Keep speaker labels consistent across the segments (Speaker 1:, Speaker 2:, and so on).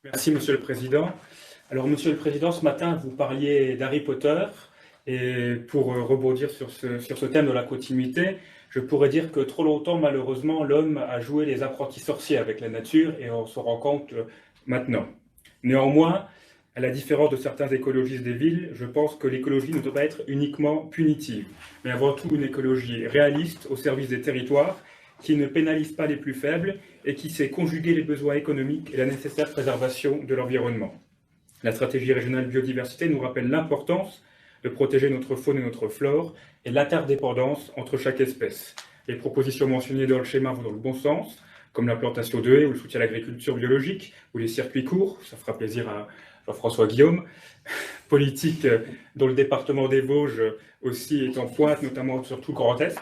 Speaker 1: Merci, Monsieur le Président. Alors, Monsieur le Président, ce matin, vous parliez d'Harry Potter, et pour rebondir sur ce thème de la continuité, je pourrais dire que trop longtemps, malheureusement, l'homme a joué les apprentis sorciers avec la nature, et on s'en rend compte maintenant. Néanmoins, à la différence de certains écologistes des villes, je pense que l'écologie ne doit pas être uniquement punitive, mais avant tout une écologie réaliste au service des territoires, qui ne pénalise pas les plus faibles et qui sait conjuguer les besoins économiques et la nécessaire préservation de l'environnement. La stratégie régionale biodiversité nous rappelle l'importance de protéger notre faune et notre flore et l'interdépendance entre chaque espèce. Les propositions mentionnées dans le schéma vont dans le bon sens, comme la plantation de haies ou le soutien à l'agriculture biologique ou les circuits courts, ça fera plaisir à Jean-François Guillaume, politique dont le département des Vosges aussi est en pointe, notamment sur tout le Grand Est.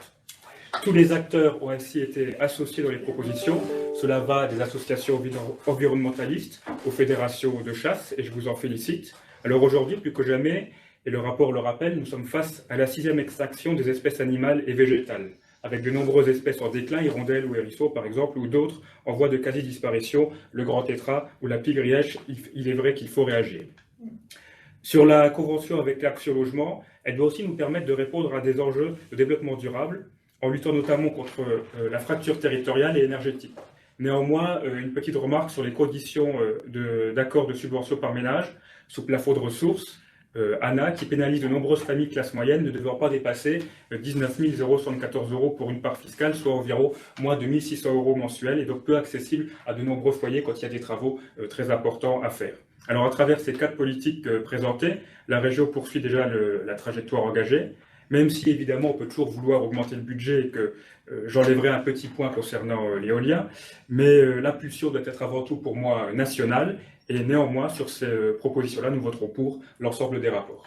Speaker 1: Tous les acteurs ont ainsi été associés dans les propositions. Cela va des associations environnementalistes aux fédérations de chasse, et je vous en félicite. Alors aujourd'hui, plus que jamais, et le rapport le rappelle, nous sommes face à la 6e extinction des espèces animales et végétales, avec de nombreuses espèces en déclin, hirondelles ou hérissons par exemple, ou d'autres en voie de quasi-disparition, le grand tétras ou la pie-grièche, il est vrai qu'il faut réagir. Sur la convention avec l'Action Logement, elle doit aussi nous permettre de répondre à des enjeux de développement durable, en luttant notamment contre la fracture territoriale et énergétique. Néanmoins, une petite remarque sur les conditions d'accord de subvention par ménage sous plafond de ressources, ANA, qui pénalise de nombreuses familles de classe moyenne ne devant pas dépasser 19 074 € pour une part fiscale, soit environ moins de 1 600 € mensuels, et donc peu accessible à de nombreux foyers quand il y a des travaux très importants à faire. Alors à travers ces 4 politiques présentées, la région poursuit déjà la trajectoire engagée, même si évidemment on peut toujours vouloir augmenter le budget et que j'enlèverai un petit point concernant l'éolien, mais l'impulsion doit être avant tout pour moi nationale, et néanmoins sur ces propositions-là nous voterons pour l'ensemble des rapports.